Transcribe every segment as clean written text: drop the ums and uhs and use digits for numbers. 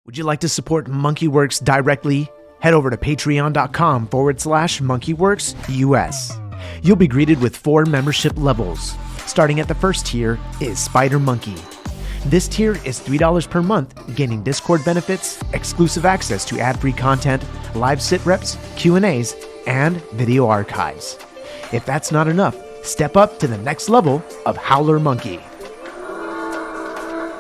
Would you like to support MonkeyWerx directly? Head over to patreon.com/MonkeyWerxUS. You'll be greeted with 4 membership levels. Starting at the first tier is Spider Monkey. This tier is $3 per month, gaining Discord benefits, exclusive access to ad-free content, live sit reps, Q&As, and video archives. If that's not enough, step up to the next level of Howler Monkey.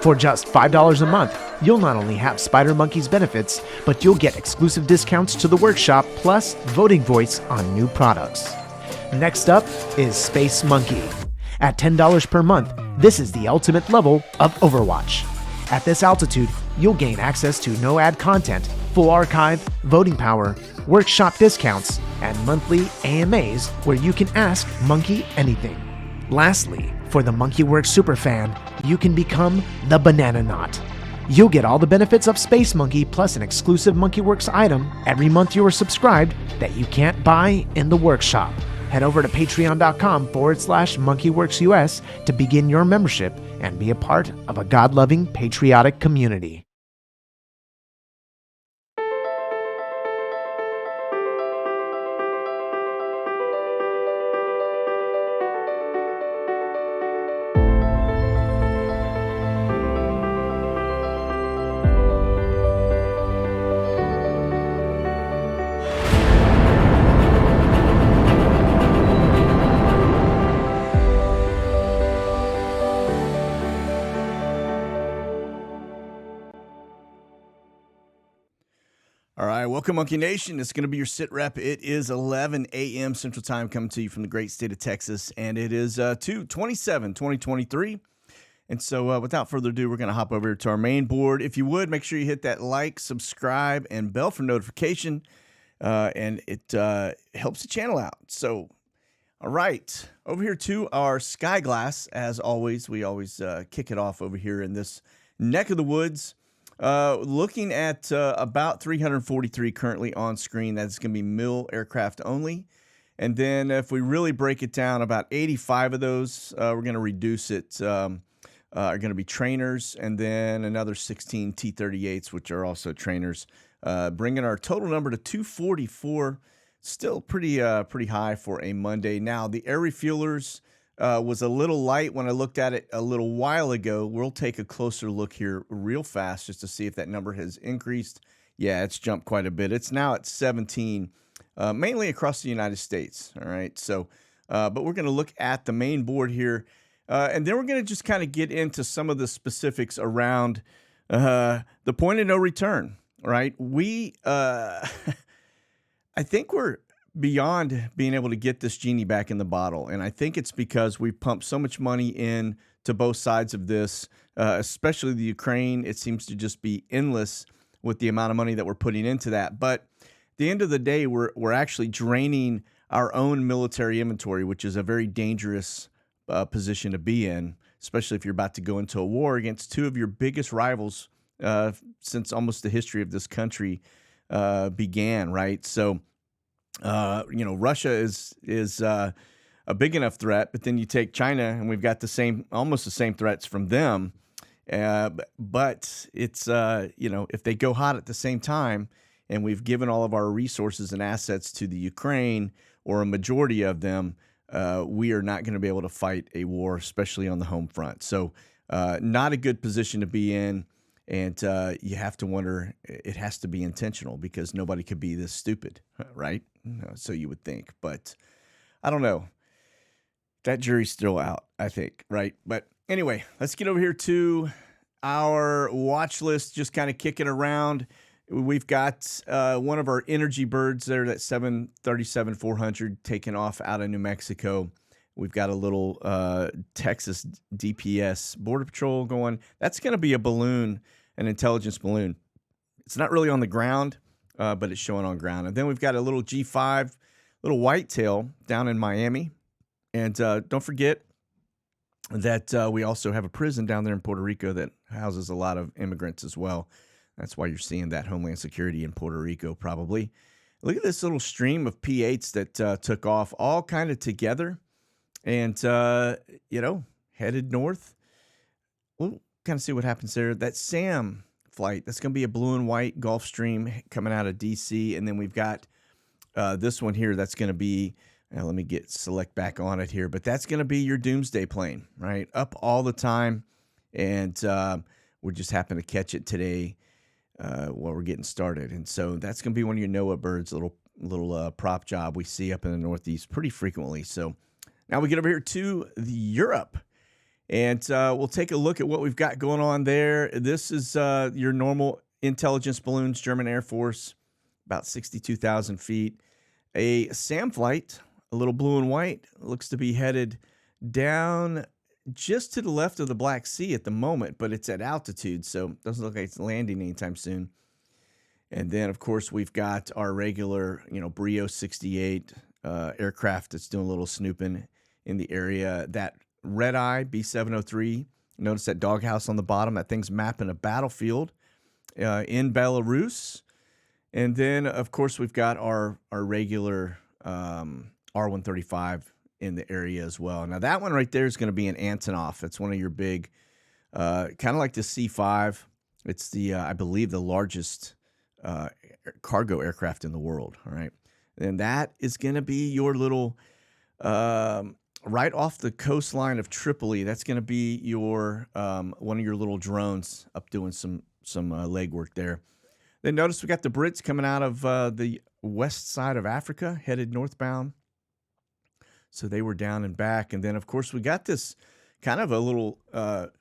For just $5 a month, you'll not only have Spider Monkey's benefits, but you'll get exclusive discounts to the workshop plus voting voice on new products. Next up is Space Monkey. At $10 per month, this is the ultimate level of Overwatch. At this altitude, you'll gain access to no-ad content, full archive, voting power, workshop discounts, and monthly AMAs where you can ask Monkey anything. Lastly, for the MonkeyWerx superfan, you can become the Banana Knot. You'll get all the benefits of Space Monkey plus an exclusive MonkeyWerx item every month you are subscribed that you can't buy in the workshop. Head over to patreon.com/MonkeyWerxUS to begin your membership and be a part of a God-loving, patriotic community. All right, welcome, Monkey Nation. It's going to be your sit rep. It is 11 a.m. Central Time coming to you from the great state of Texas, and it is 2/27/2023. And so without further ado, we're going to hop over to our main board. If you would, make sure you hit that like, subscribe, and bell for notification, and it helps the channel out. So, all right, over here to our Sky Glass. As always, we always kick it off over here in this neck of the woods. Looking at about 343 currently on screen. That's going to be mill aircraft only. And then if we really break it down, about 85 of those, we're going to reduce it, are going to be trainers. And then another 16 T-38s, which are also trainers, bringing our total number to 244. Still pretty high for a Monday. Now, the air refuelers was a little light when I looked at it a little while ago. We'll take a closer look here real fast just to see if that number has increased. Yeah, it's jumped quite a bit. It's now at 17, mainly across the United States. All right, so but we're going to look at the main board here, and then we're going to just kind of get into some of the specifics around the point of no return. All right, I think we're beyond being able to get this genie back in the bottle. And I think it's because we've pumped so much money in to both sides of this, especially the Ukraine. It seems to just be endless with the amount of money that we're putting into that. But at the end of the day, we're actually draining our own military inventory, which is a very dangerous position to be in, especially if you're about to go into a war against two of your biggest rivals since almost the history of this country began, right? So, Russia is a big enough threat, but then you take China, and we've got almost the same threats from them. But it's if they go hot at the same time, and we've given all of our resources and assets to the Ukraine, or a majority of them, we are not going to be able to fight a war, especially on the home front. So, not a good position to be in. And you have to wonder, it has to be intentional because nobody could be this stupid, right? So you would think. But I don't know. That jury's still out, I think, right? But anyway, let's get over here to our watch list, just kind of kicking around. We've got one of our energy birds there, that 737-400 taking off out of New Mexico. We've got a little Texas DPS Border Patrol going. That's going to be a balloon, an intelligence balloon. It's not really on the ground, but it's showing on ground. And then we've got a little G5, little whitetail down in Miami. And don't forget that we also have a prison down there in Puerto Rico that houses a lot of immigrants as well. That's why you're seeing that Homeland Security in Puerto Rico probably. Look at this little stream of P-8s that took off all kind of together. And, headed north. We'll kind of see what happens there. That SAM flight. That's going to be a blue and white Gulfstream coming out of DC. And then we've got this one here. That's going to be, let me select back on it here, but that's going to be your doomsday plane, right? Up all the time. And we just happened to catch it today while we're getting started. And so that's going to be one of your NOAA birds, little prop job we see up in the Northeast pretty frequently. So now we get over here to Europe. And we'll take a look at what we've got going on there. This is your normal intelligence balloons, German Air Force, about 62,000 feet. A SAM flight, a little blue and white, looks to be headed down just to the left of the Black Sea at the moment, but it's at altitude, so it doesn't look like it's landing anytime soon. And then, of course, we've got our regular, Brio 68 aircraft that's doing a little snooping in the area. That Red Eye B703. Notice that doghouse on the bottom. That thing's mapping a battlefield in Belarus. And then, of course, we've got our regular R135 in the area as well. Now, that one right there is going to be an Antonov. It's one of your big, kind of like the C5. It's I believe, the largest cargo aircraft in the world. All right. And that is going to be your little... right off the coastline of Tripoli. That's going to be your one of your little drones up doing some legwork there. Then notice we got the Brits coming out of the west side of Africa, headed northbound. So they were down and back. And then, of course, we got this kind of a little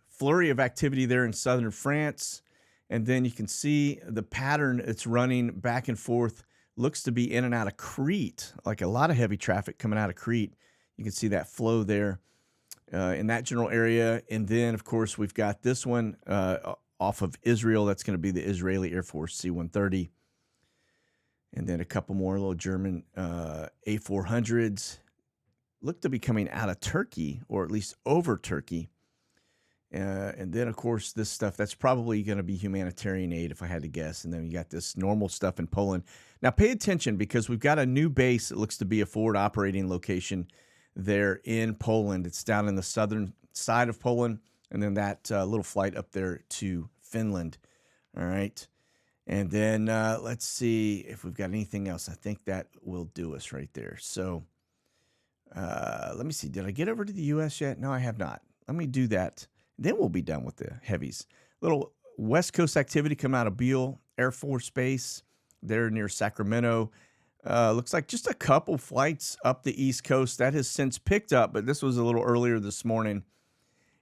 flurry of activity there in southern France. And then you can see the pattern it's running back and forth. Looks to be in and out of Crete, like a lot of heavy traffic coming out of Crete. You can see that flow there in that general area. And then, of course, we've got this one off of Israel. That's going to be the Israeli Air Force C-130. And then a couple more little German A400s. Look to be coming out of Turkey, or at least over Turkey. And then, of course, this stuff, that's probably going to be humanitarian aid, if I had to guess. And then you got this normal stuff in Poland. Now, pay attention, because we've got a new base that looks to be a forward operating location there in Poland. It's down in the southern side of Poland, and then that little flight up there to Finland. All right. And then let's see if we've got anything else. I think that will do us right there. So let me see. Did I get over to the U.S. yet? No, I have not. Let me do that. Then we'll be done with the heavies. Little West Coast activity come out of Beale Air Force Base there near Sacramento. Looks like just a couple flights up the East Coast. That has since picked up, but this was a little earlier this morning.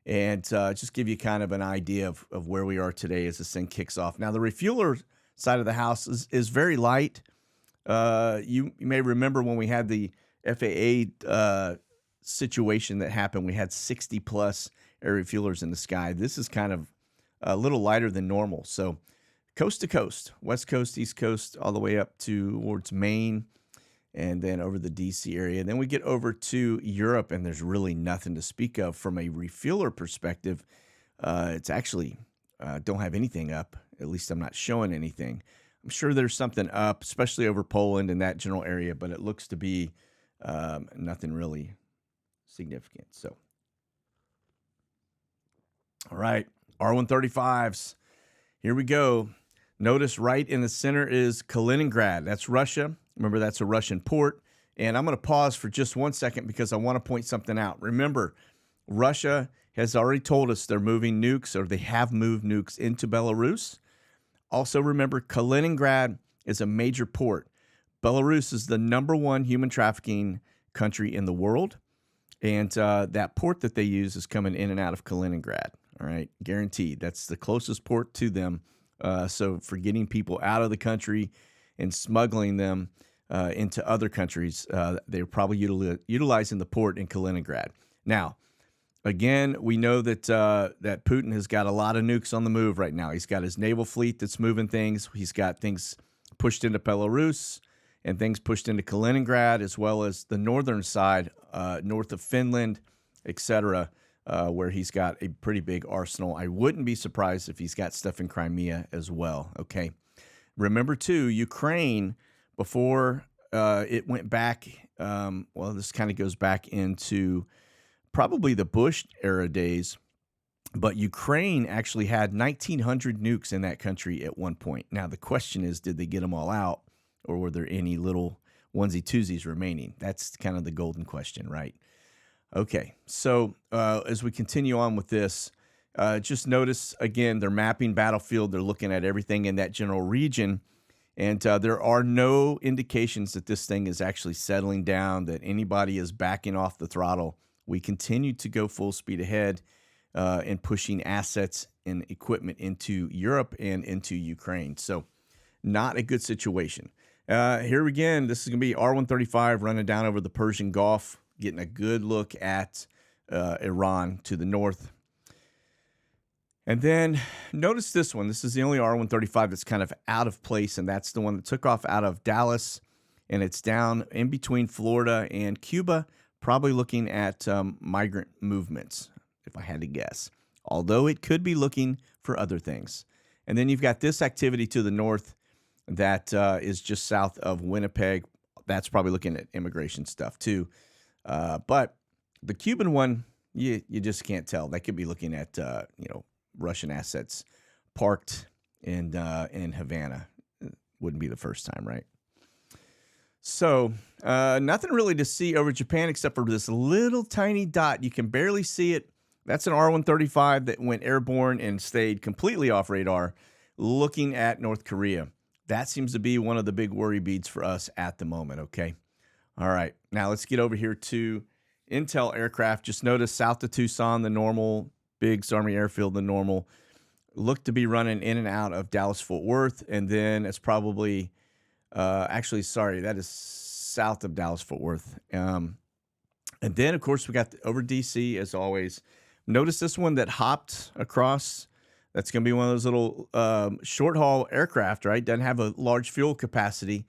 And just give you kind of an idea of where we are today as this thing kicks off. Now, the refueler side of the house is very light. You may remember when we had the FAA situation that happened, we had 60-plus air refuelers in the sky. This is kind of a little lighter than normal. So coast to coast, West Coast, East Coast, all the way up towards Maine, and then over the D.C. area. And then we get over to Europe, and there's really nothing to speak of from a refueler perspective. It's actually don't have anything up. At least I'm not showing anything. I'm sure there's something up, especially over Poland and that general area, but it looks to be nothing really significant. So, all right, R135s. Here we go. Notice right in the center is Kaliningrad. That's Russia. Remember, that's a Russian port. And I'm going to pause for just 1 second because I want to point something out. Remember, Russia has already told us they're moving nukes, or they have moved nukes into Belarus. Also, remember, Kaliningrad is a major port. Belarus is the #1 human trafficking country in the world. And that port that they use is coming in and out of Kaliningrad. All right, guaranteed. That's the closest port to them. So for getting people out of the country and smuggling them into other countries, they're probably utilizing the port in Kaliningrad. Now, again, we know that that Putin has got a lot of nukes on the move right now. He's got his naval fleet that's moving things. He's got things pushed into Belarus and things pushed into Kaliningrad, as well as the northern side, north of Finland, etc., where he's got a pretty big arsenal. I wouldn't be surprised if he's got stuff in Crimea as well, okay? Remember, too, Ukraine, before it went back, well, this kind of goes back into probably the Bush era days. But Ukraine actually had 1,900 nukes in that country at one point. Now, the question is, did they get them all out, or were there any little onesie-twosies remaining? That's kind of the golden question, right? Okay, so as we continue on with this, just notice, again, they're mapping battlefield. They're looking at everything in that general region. And there are no indications that this thing is actually settling down, that anybody is backing off the throttle. We continue to go full speed ahead and pushing assets and equipment into Europe and into Ukraine. So not a good situation. Here again, this is going to be R-135 running down over the Persian Gulf, getting a good look at Iran to the north. And then notice this one. This is the only R-135 that's kind of out of place, and that's the one that took off out of Dallas, and it's down in between Florida and Cuba, probably looking at migrant movements, if I had to guess, although it could be looking for other things. And then you've got this activity to the north that is just south of Winnipeg. That's probably looking at immigration stuff too. But the Cuban one, you just can't tell. That could be looking at, Russian assets parked in Havana. Wouldn't be the first time, right? So nothing really to see over Japan except for this little tiny dot. You can barely see it. That's an R-135 that went airborne and stayed completely off radar, looking at North Korea. That seems to be one of the big worry beads for us at the moment, okay? All right, now let's get over here to Intel aircraft. Just notice south of Tucson, the normal, Biggs Army Airfield, the normal, look to be running in and out of Dallas-Fort Worth, and then it's probably, that is south of Dallas-Fort Worth. And then, of course, we got over D.C., as always. Notice this one that hopped across. That's going to be one of those little short-haul aircraft, right? Doesn't have a large fuel capacity,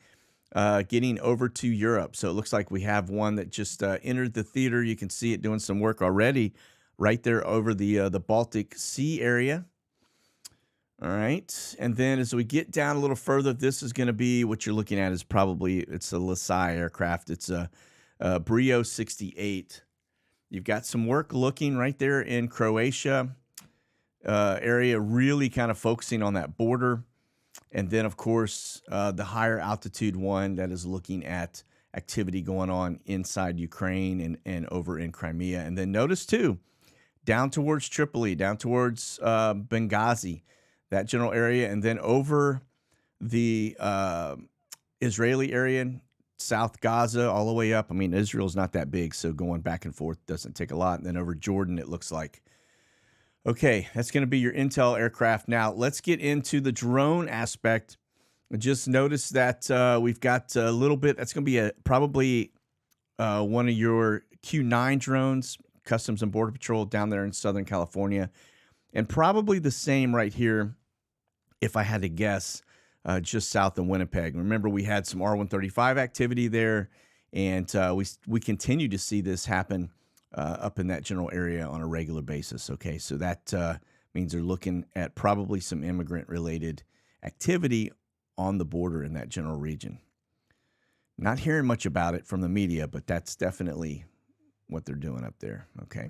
getting over to Europe. So it looks like we have one that just entered the theater. You can see it doing some work already right there over the Baltic Sea area. All right. And then as we get down a little further, this is going to be what you're looking at is probably, it's a Lasai aircraft. It's a Brio 68. You've got some work looking right there in Croatia area, really kind of focusing on that border. And then, of course, the higher altitude one that is looking at activity going on inside Ukraine and over in Crimea. And then notice, too, down towards Tripoli, down towards Benghazi, that general area, and then over the Israeli area, South Gaza, all the way up. I mean, Israel's not that big, so going back and forth doesn't take a lot. And then over Jordan, it looks like. Okay, that's going to be your Intel aircraft. Now, let's get into the drone aspect. Just notice that we've got a little bit. That's going to be probably one of your Q9 drones, Customs and Border Patrol down there in Southern California. And probably the same right here, if I had to guess, just south of Winnipeg. Remember, we had some R-135 activity there, and we continue to see this happen up in that general area on a regular basis. Okay, so that means they're looking at probably some immigrant-related activity on the border in that general region. Not hearing much about it from the media, but that's definitely what they're doing up there. Okay.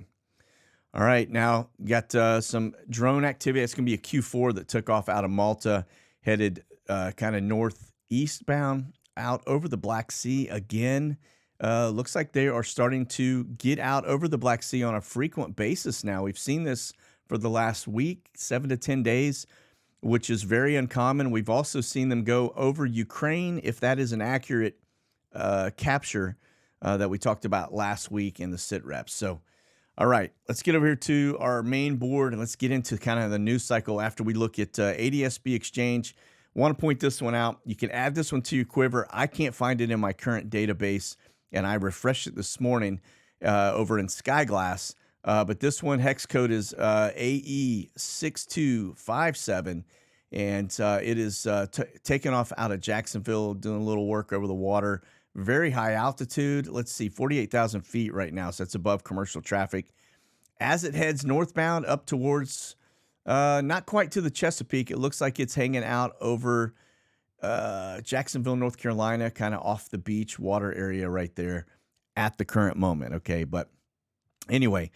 All right, now got some drone activity. It's going to be a Q4 that took off out of Malta, headed kind of northeast bound out over the Black Sea again. Looks like they are starting to get out over the Black Sea on a frequent basis now. We've seen this for the last week, 7 to 10 days, which is very uncommon. We've also seen them go over Ukraine, if that is an accurate capture that we talked about last week in the SIREP. So, all right, let's get over here to our main board and let's get into kind of the news cycle after we look at ADSB Exchange. Want to point this one out. You can add this one to your quiver. I can't find it in my current database, and I refreshed it this morning over in Skyglass. But this one, hex code is AE6257, and it is taken off out of Jacksonville, doing a little work over the water. Very high altitude. Let's see, 48,000 feet right now, so that's above commercial traffic. As it heads northbound up towards, not quite to the Chesapeake, it looks like it's hanging out over Jacksonville, North Carolina, kind of off the beach water area right there at the current moment, okay? But anyway,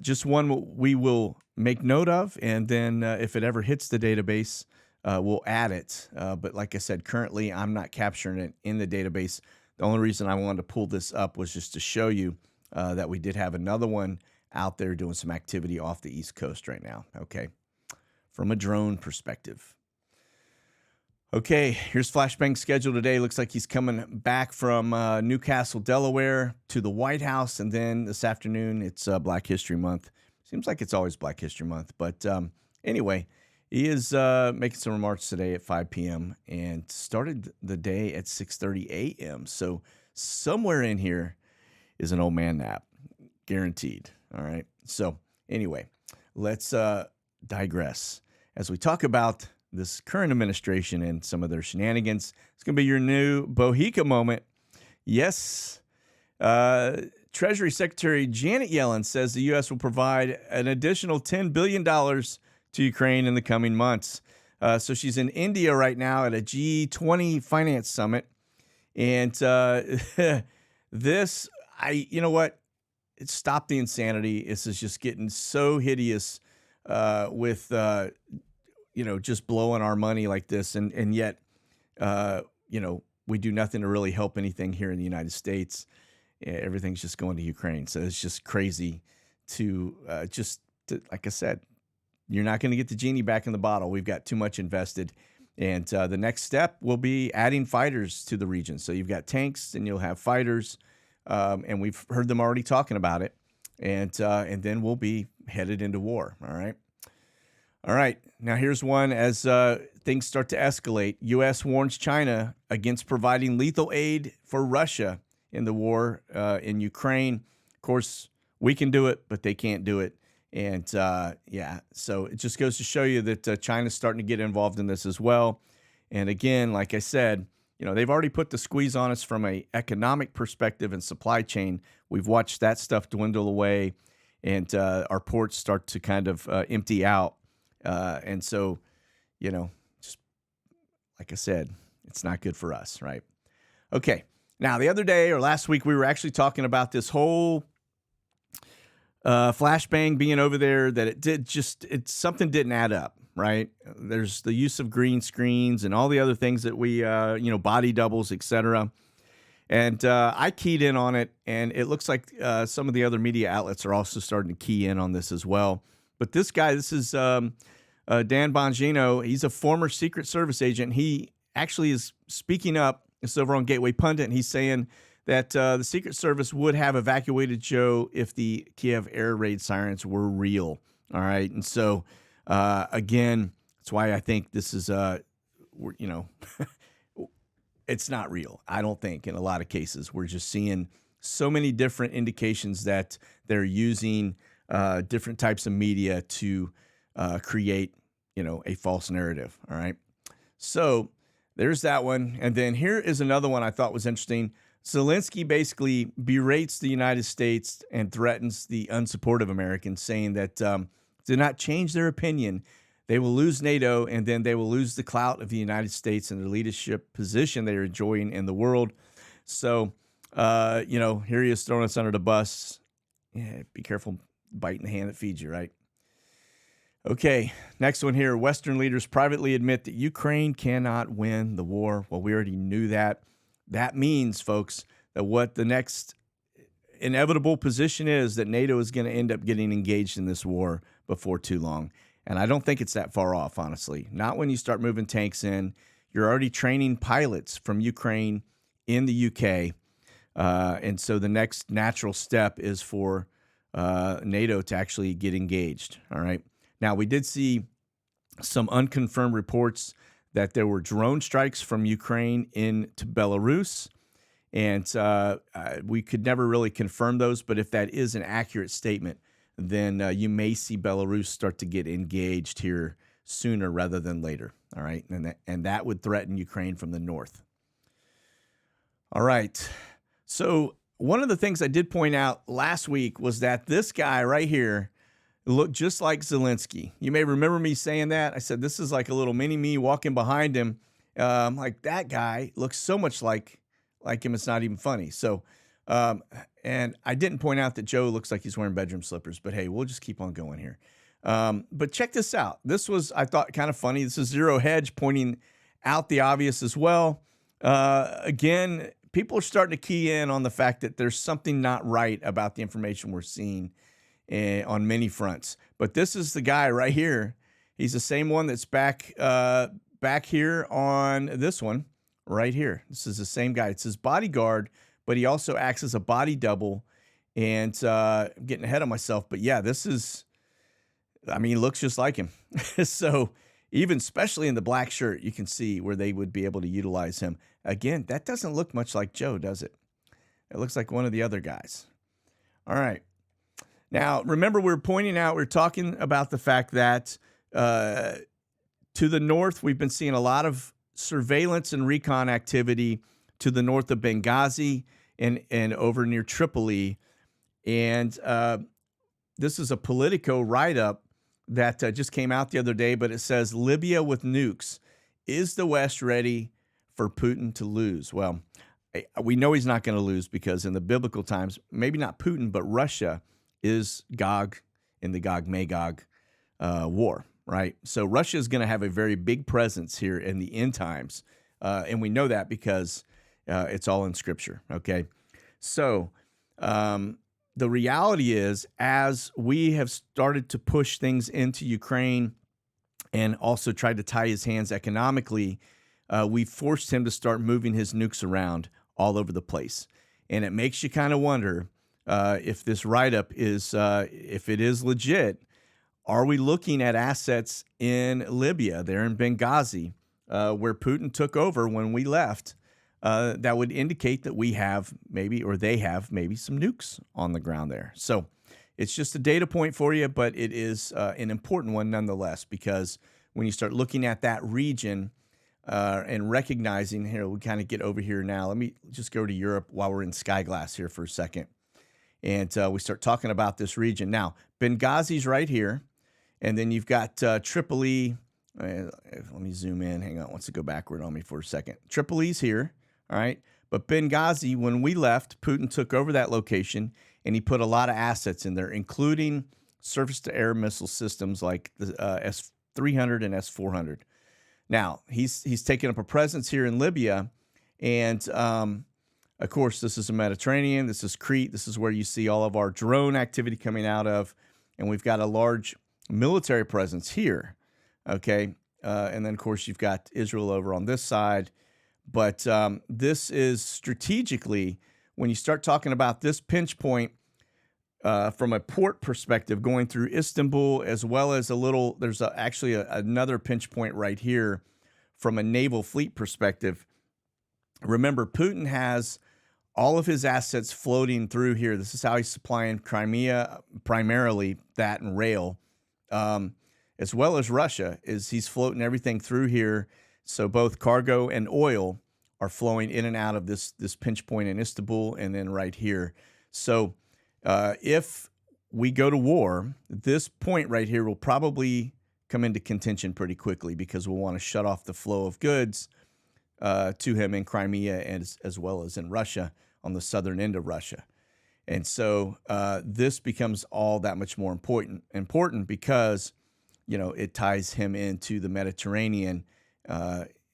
just one we will make note of, and then if it ever hits the database, we'll add it. But like I said, currently I'm not capturing it in the database. The only reason I wanted to pull this up was just to show you that we did have another one out there doing some activity off the East Coast right now, okay, from a drone perspective. Okay, here's Flashbang's schedule today. Looks like he's coming back from Newcastle, Delaware to the White House, and then this afternoon it's Black History Month. Seems like it's always Black History Month, but anyway, he is making some remarks today at 5 p.m. and started the day at 6:30 a.m. So somewhere in here is an old man nap, guaranteed. All right. So anyway, let's digress as we talk about this current administration and some of their shenanigans. It's going to be your new Bohica moment. Yes. Treasury Secretary Janet Yellen says the U.S. will provide an additional $10 billion to Ukraine in the coming months. So she's in India right now at a G20 finance summit. And you know what? Stop the insanity. This is just getting so hideous with just blowing our money like this. And yet, we do nothing to really help anything here in the United States. Everything's just going to Ukraine. So it's just crazy like I said, you're not going to get the genie back in the bottle. We've got too much invested. And the next step will be adding fighters to the region. So you've got tanks and you'll have fighters. And we've heard them already talking about it. And then we'll be headed into war. All right. All right. Now here's one as things start to escalate. U.S. warns China against providing lethal aid for Russia in the war in Ukraine. Of course, we can do it, but they can't do it. And so it just goes to show you that China's starting to get involved in this as well. And again, like I said, they've already put the squeeze on us from an economic perspective and supply chain. We've watched that stuff dwindle away, and our ports start to kind of empty out. And so, just like I said, it's not good for us, right? Okay. Now, the other day or last week, we were actually talking about this whole flashbang being over there, that something didn't add up, right? There's the use of green screens and all the other things that we, body doubles, etc. And I keyed in on it, and it looks like some of the other media outlets are also starting to key in on this as well. But this guy, this is Dan Bongino. He's a former Secret Service agent. He actually is speaking up. It's over on Gateway Pundit, and he's saying that the Secret Service would have evacuated Joe if the Kiev air raid sirens were real. All right. And so, again, that's why I think this is, it's not real. I don't think in a lot of cases. We're just seeing so many different indications that they're using different types of media to create, a false narrative. All right. So there's that one. And then here is another one I thought was interesting. Zelensky basically berates the United States and threatens the unsupportive Americans, saying that do not change their opinion. They will lose NATO, and then they will lose the clout of the United States and the leadership position they are enjoying in the world. So, here he is throwing us under the bus. Yeah, be careful biting the hand that feeds you, right? Okay, next one here. Western leaders privately admit that Ukraine cannot win the war. Well, we already knew that. That means, folks, that what the next inevitable position is that NATO is going to end up getting engaged in this war before too long. And I don't think it's that far off, honestly. Not when you start moving tanks in. You're already training pilots from Ukraine in the UK. And so the next natural step is for NATO to actually get engaged. All right. Now, we did see some unconfirmed reports that there were drone strikes from Ukraine into Belarus. And we could never really confirm those. But if that is an accurate statement, then you may see Belarus start to get engaged here sooner rather than later. All right. And that would threaten Ukraine from the north. All right. So one of the things I did point out last week was that this guy right here looked just like Zelensky. You may remember me saying that. I said, this is like a little mini me walking behind him. Like that guy looks so much like him. It's not even funny. So, and I didn't point out that Joe looks like he's wearing bedroom slippers, but hey, we'll just keep on going here. But check this out. This was, I thought, kind of funny. This is Zero Hedge pointing out the obvious as well. Again, people are starting to key in on the fact that there's something not right about the information we're seeing on many fronts. But this is the guy right here. He's the same one that's back here on this one right here. This is the same guy. It's his bodyguard, but he also acts as a body double. And I'm getting ahead of myself. But yeah, this is, I mean, he looks just like him. So even especially in the black shirt, you can see where they would be able to utilize him. Again, that doesn't look much like Joe, does it? It looks like one of the other guys. All right. Now, remember, we're talking about the fact that to the north, we've been seeing a lot of surveillance and recon activity to the north of Benghazi and over near Tripoli. And this is a Politico write-up that just came out the other day, but it says, Libya with nukes. Is the West ready for Putin to lose? Well, we know he's not going to lose because in the biblical times, maybe not Putin, but Russia is Gog in the Gog-Magog war, right? So Russia is going to have a very big presence here in the end times. And we know that because it's all in Scripture, okay? So the reality is, as we have started to push things into Ukraine and also tried to tie his hands economically, we forced him to start moving his nukes around all over the place. And it makes you kind of wonder if this write-up is, if it is legit, are we looking at assets in Libya, there in Benghazi, where Putin took over when we left, that would indicate that we have maybe, or they have maybe some nukes on the ground there. So it's just a data point for you, but it is an important one nonetheless, because when you start looking at that region and recognizing, here, we kind of get over here now. Let me just go to Europe while we're in Skyglass here for a second. And we start talking about this region. Now, Benghazi's right here. And then you've got Tripoli. Let me zoom in. Hang on. Wants to go backward on me for a second. Tripoli's here. All right. But Benghazi, when we left, Putin took over that location and he put a lot of assets in there, including surface-to-air missile systems like the S-300 and S-400. Now, he's taken up a presence here in Libya. And, of course, this is the Mediterranean. This is Crete. This is where you see all of our drone activity coming out of. And we've got a large military presence here. Okay. And then, of course, you've got Israel over on this side. But this is strategically, when you start talking about this pinch point from a port perspective, going through Istanbul, as well as there's actually another pinch point right here from a naval fleet perspective. Remember, Putin has all of his assets floating through here. This is how he's supplying Crimea, primarily that and rail, as well as Russia, is he's floating everything through here. So both cargo and oil are flowing in and out of this pinch point in Istanbul and then right here. So if we go to war, this point right here will probably come into contention pretty quickly because we'll want to shut off the flow of goods to him in Crimea and as well as in Russia on the southern end of Russia. And so this becomes all that much more important because, you know, it ties him into the Mediterranean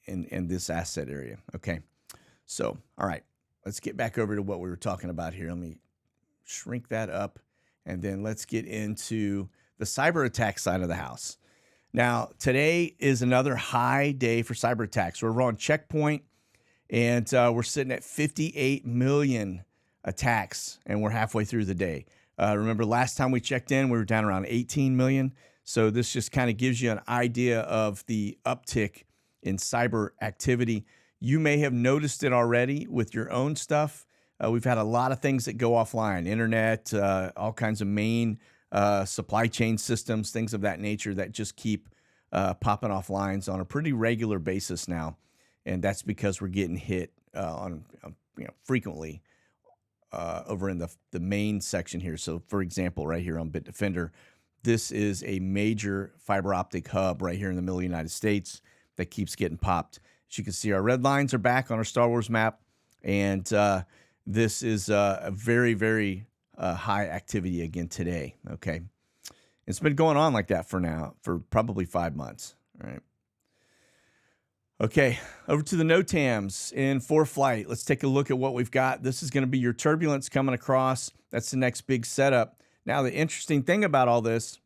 in this asset area. Okay. So, all right, let's get back over to what we were talking about here. Let me shrink that up, and then let's get into the cyber attack side of the house. Now, today is another high day for cyber attacks. We're on checkpoint, and we're sitting at 58 million attacks, and we're halfway through the day. Remember, last time we checked in, we were down around 18 million. So this just kind of gives you an idea of the uptick in cyber activity. You may have noticed it already with your own stuff. We've had a lot of things that go offline, internet, all kinds of main supply chain systems, things of that nature that just keep popping off lines on a pretty regular basis now. And that's because we're getting hit frequently over in the main section here. So, for example, right here on Bitdefender, this is a major fiber optic hub right here in the middle of the United States that keeps getting popped. As you can see, our red lines are back on our Star Wars map, and this is a very, very high activity again today, okay? It's been going on like that for probably 5 months. All right. Okay, over to the NOTAMs in ForeFlight. Let's take a look at what we've got. This is going to be your turbulence coming across. That's the next big setup. Now, the interesting thing about all this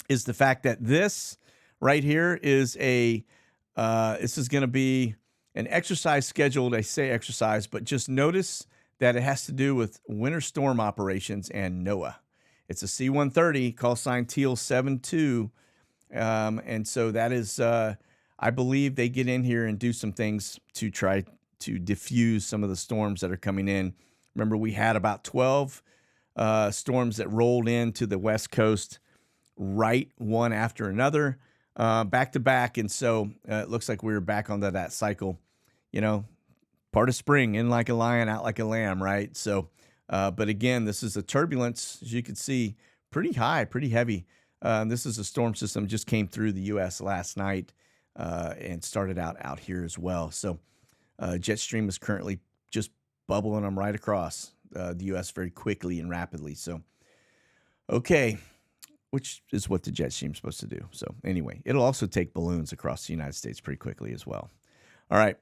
is the fact that this right here is this is going to be an exercise scheduled. I say exercise, but just notice that it has to do with winter storm operations and NOAA. It's a C-130, call sign Teal 72. And so that is, I believe they get in here and do some things to try to diffuse some of the storms that are coming in. Remember, we had about 12 storms that rolled into the West Coast right one after another, back to back. And so it looks like we're back onto that cycle, part of spring, in like a lion, out like a lamb, right? So, but again, this is a turbulence, as you can see, pretty high, pretty heavy. This is a storm system just came through the U.S. last night and started out here as well. So jet stream is currently just bubbling them right across the U.S. very quickly and rapidly. So, okay, which is what the jet stream is supposed to do. So anyway, it'll also take balloons across the United States pretty quickly as well. All right.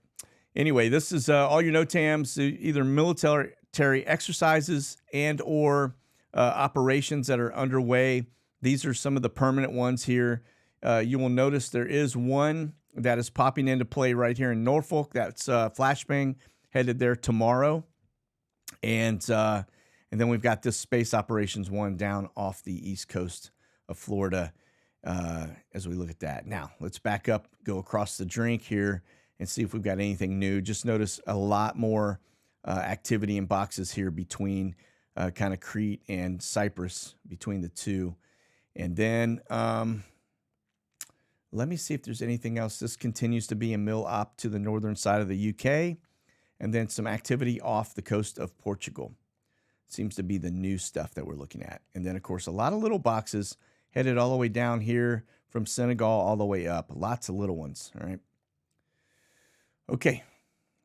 Anyway, this is all your NOTAMs, either military exercises and or operations that are underway. These are some of the permanent ones here. You will notice there is one that is popping into play right here in Norfolk. That's flashbang headed there tomorrow. And then we've got this space operations one down off the east coast of Florida as we look at that. Now, let's back up, go across the drink here and see if we've got anything new. Just notice a lot more activity in boxes here between kind of Crete and Cyprus, between the two. And then let me see if there's anything else. This continues to be a mill op to the northern side of the UK, and then some activity off the coast of Portugal. Seems to be the new stuff that we're looking at. And then, of course, a lot of little boxes headed all the way down here from Senegal all the way up. Lots of little ones, all right? Okay,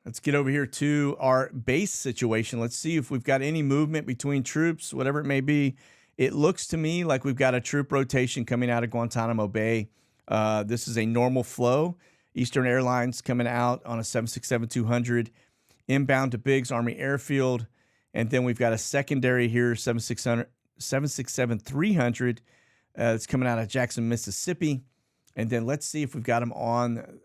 let's get over here to our base situation. Let's see if we've got any movement between troops, whatever it may be. It looks to me like we've got a troop rotation coming out of Guantanamo Bay. This is a normal flow. Eastern Airlines coming out on a 767-200, inbound to Biggs Army Airfield. And then we've got a secondary here, 767-300. It's coming out of Jackson, Mississippi. And then let's see if we've got them on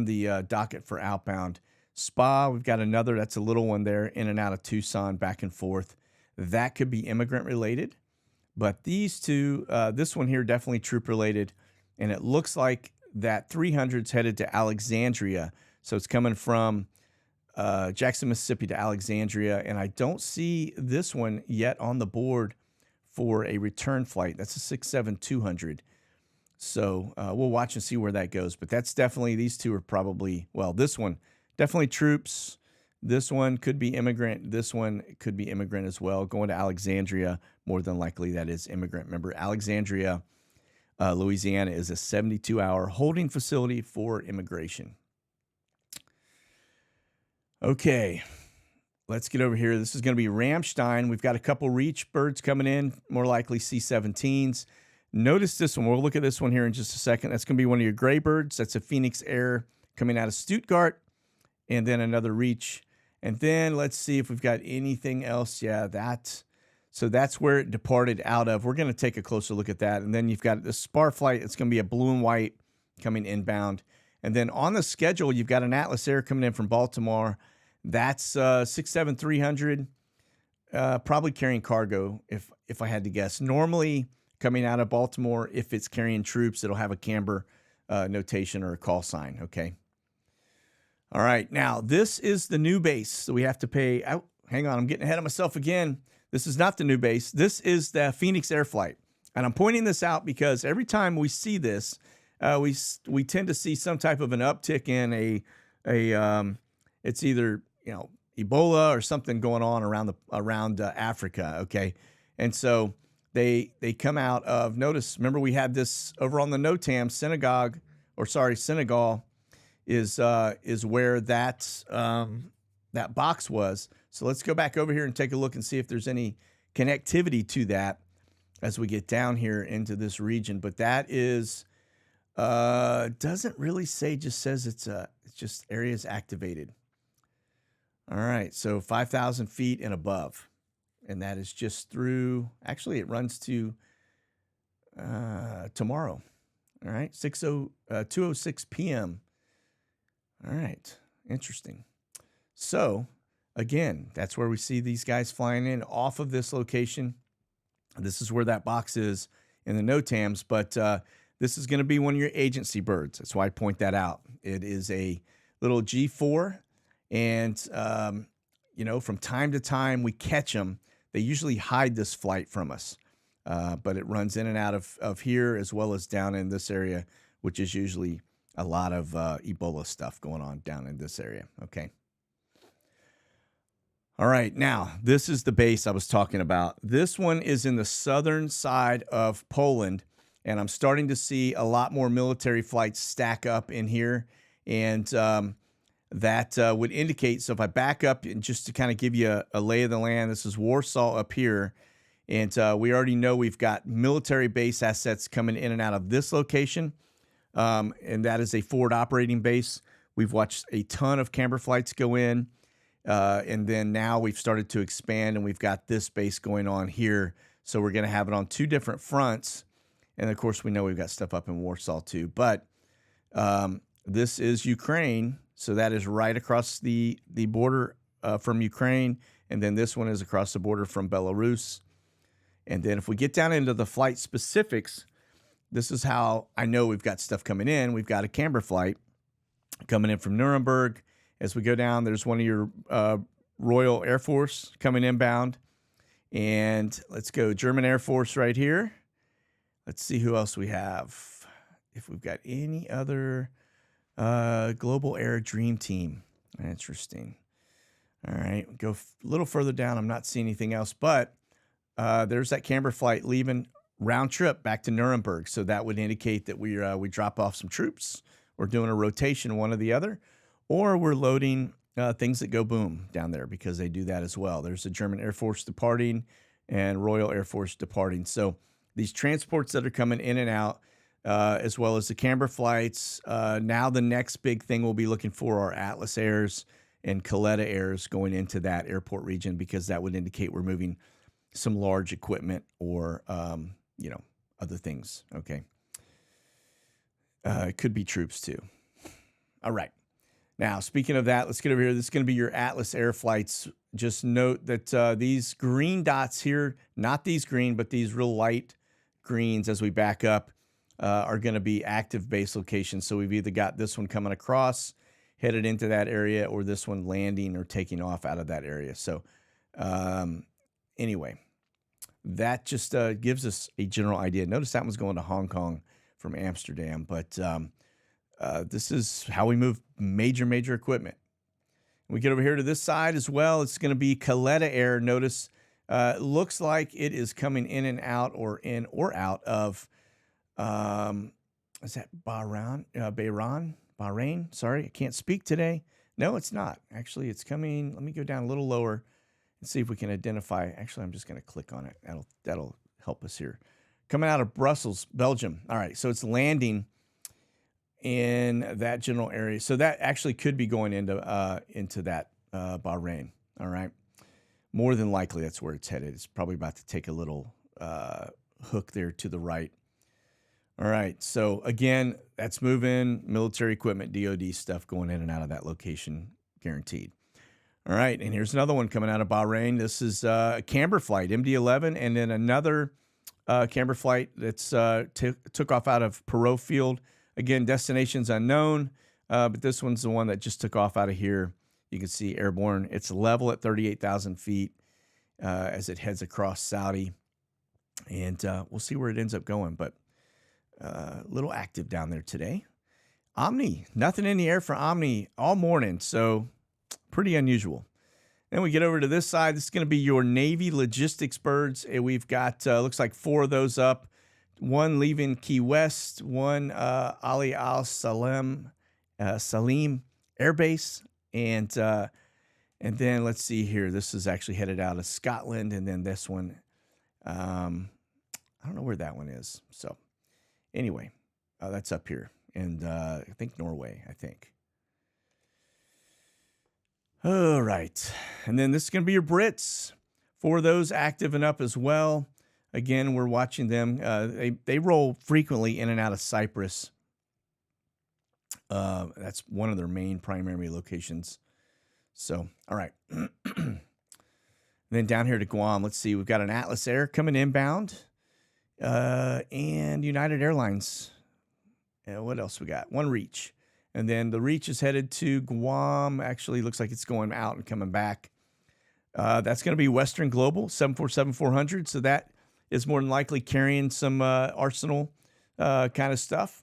the docket for outbound. Spa, we've got another, that's a little one there, in and out of Tucson, back and forth. That could be immigrant related. But these two, this one here, definitely troop related. And it looks like that 300's headed to Alexandria. So it's coming from Jackson, Mississippi to Alexandria. And I don't see this one yet on the board for a return flight. That's a 67-200. So we'll watch and see where that goes. But that's definitely, these two are probably, well, this one, definitely troops. This one could be immigrant. This one could be immigrant as well. Going to Alexandria, more than likely that is immigrant. Remember, Alexandria, Louisiana is a 72-hour holding facility for immigration. Okay, let's get over here. This is going to be Ramstein. We've got a couple Reach birds coming in, more likely C-17s. Notice this one. We'll look at this one here in just a second. That's going to be one of your gray birds. That's a Phoenix Air coming out of Stuttgart. And then another Reach. And then let's see if we've got anything else. Yeah, so that's where it departed out of. We're going to take a closer look at that. And then you've got the Spar flight. It's going to be a blue and white coming inbound. And then on the schedule, you've got an Atlas Air coming in from Baltimore. That's 67300, probably carrying cargo, if I had to guess. Normally, coming out of Baltimore, if it's carrying troops, it'll have a camber notation or a call sign, okay? All right, now this is the new base. So we have to pay, hang on, I'm getting ahead of myself again. This is not the new base. This is the Phoenix Air Flight. And I'm pointing this out because every time we see this, we tend to see some type of an uptick in it's either, Ebola or something going on around Africa, okay? And so they come out of, notice, remember we had this over on the NOTAM, Senegal is where that box was. So let's go back over here and take a look and see if there's any connectivity to that. as we get down here into this region. But that is doesn't really say, just says it's just areas activated. All right, so 5,000 feet and above, and that is just through. Actually, it runs to tomorrow. All right, 2:06 p.m. All right, interesting. So again, that's where we see these guys flying in off of this location. This is where that box is in the NOTAMs, but this is going to be one of your agency birds. That's why I point that out. It is a little G4, and from time to time we catch them. They usually hide this flight from us, but it runs in and out of here as well as down in this area, which is usually a lot of Ebola stuff going on down in this area. Okay. All right, now this is the base I was talking about. This one is in the southern side of Poland, and I'm starting to see a lot more military flights stack up in here, and that would indicate. So if I back up and just to kind of give you a lay of the land, this is Warsaw up here, and we already know we've got military base assets coming in and out of this location, and that is a forward operating base. We've watched a ton of camber flights go in. And then now we've started to expand, and we've got this base going on here. So we're going to have it on two different fronts. And of course, we know we've got stuff up in Warsaw too. But this is Ukraine. So that is right across the border from Ukraine. And then this one is across the border from Belarus. And then if we get down into the flight specifics, this is how I know we've got stuff coming in. We've got a camber flight coming in from Nuremberg. As we go down, there's one of your Royal Air Force coming inbound. And let's go German Air Force right here. Let's see who else we have. If we've got any other Global Air Dream Team. Interesting. All right, go a little further down. I'm not seeing anything else, but there's that camber flight leaving round trip back to Nuremberg. So that would indicate that we drop off some troops. We're doing a rotation, one or the other. Or we're loading things that go boom down there, because they do that as well. There's a German Air Force departing and Royal Air Force departing. So these transports that are coming in and out, as well as the camber flights. Now the next big thing we'll be looking for are Atlas Airs and Kaleta Airs going into that airport region, because that would indicate we're moving some large equipment or, other things. Okay. It could be troops too. All right. Now, speaking of that, let's get over here. This is going to be your Atlas Air flights. Just note that these green dots here, not these green, but these real light greens as we back up, are going to be active base locations. So we've either got this one coming across, headed into that area, or this one landing or taking off out of that area. So anyway, that just gives us a general idea. Notice that one's going to Hong Kong from Amsterdam, but this is how we move major equipment. We get over here to this side as well. It's going to be Kaleta Air. Notice it looks like it is coming in and out, or in or out of, is that Bahrain? Bahrain? Sorry, I can't speak today. No, it's not. Actually, it's coming. Let me go down a little lower and see if we can identify. Actually, I'm just going to click on it. That'll help us here. Coming out of Brussels, Belgium. All right, so it's landing in that general area. So that actually could be going into that Bahrain. All right. More than likely, that's where it's headed. It's probably about to take a little hook there to the right. All right. So again, that's moving military equipment, DoD stuff going in and out of that location, guaranteed. All right. And here's another one coming out of Bahrain. This is a camber flight, MD-11, and then another camber flight that's took off out of Perot Field. Again, destination's unknown, but this one's the one that just took off out of here. You can see airborne. It's level at 38,000 feet as it heads across Saudi. And we'll see where it ends up going, but a little active down there today. Omni, nothing in the air for Omni all morning, so pretty unusual. Then we get over to this side. This is going to be your Navy logistics birds. And we've got, looks like 4 of those up. One leaving Key West, one Ali Al Salim Air Base, and then let's see here. This is actually headed out of Scotland, and then this one, I don't know where that one is. So anyway, that's up here. And I think Norway, I think. All right. And then this is going to be your Brits. For those active and up as well. Again, we're watching them. They roll frequently in and out of Cyprus. That's one of their main primary locations. So, all right. Then down here to Guam, let's see. We've got an Atlas Air coming inbound. And United Airlines. What else we got? One Reach. And then the Reach is headed to Guam. Actually, looks like it's going out and coming back. That's going to be Western Global, 747-400. So that is more than likely carrying some Arsenal kind of stuff.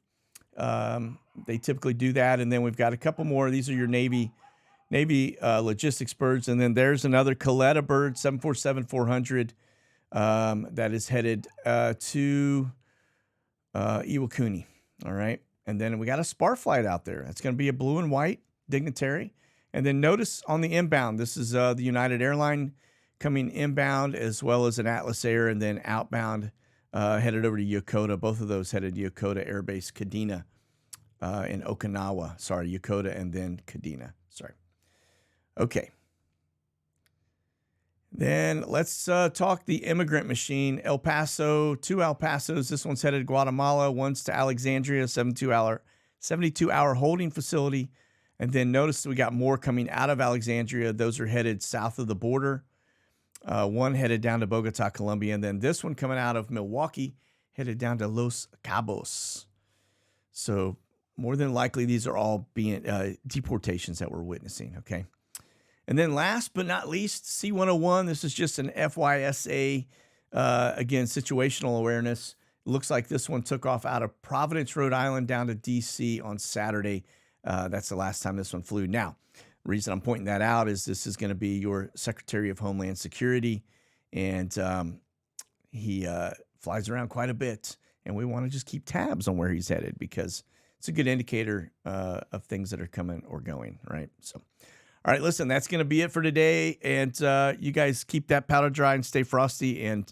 They typically do that. And then we've got a couple more. These are your Navy logistics birds. And then there's another Coletta bird, 747-400, that is headed to Iwakuni. All right. And then we got a Spar flight out there. That's going to be a blue and white dignitary. And then notice on the inbound, this is the United Airline coming inbound, as well as an Atlas Air, and then outbound headed over to Yokota. Both of those headed to Yokota Air Base Kadena in Okinawa. Sorry, Yokota and then Kadena. Sorry. Okay. Then let's talk the immigrant machine. El Paso, 2 El Pasos. This one's headed to Guatemala. One's to Alexandria, 72-hour holding facility. And then notice we got more coming out of Alexandria. Those are headed south of the border. One headed down to Bogota, Colombia. And then this one coming out of Milwaukee, headed down to Los Cabos. So more than likely, these are all being deportations that we're witnessing, okay? And then last but not least, C-101. This is just an FYSA, again, situational awareness. It looks like this one took off out of Providence, Rhode Island, down to D.C. on Saturday. That's the last time this one flew. Now, the reason I'm pointing that out is this is going to be your Secretary of Homeland Security, and he flies around quite a bit, and we want to just keep tabs on where he's headed because it's a good indicator of things that are coming or going, right? So, all right, listen, that's going to be it for today, and you guys keep that powder dry and stay frosty, and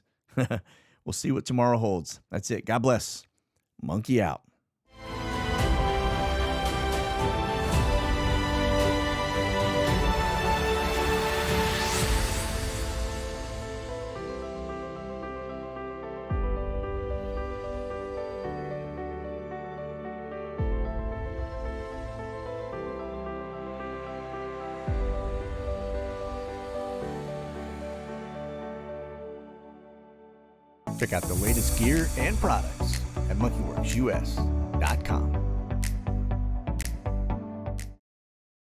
we'll see what tomorrow holds. That's it. God bless. Monkey out. Check out the latest gear and products at monkeyworksus.com.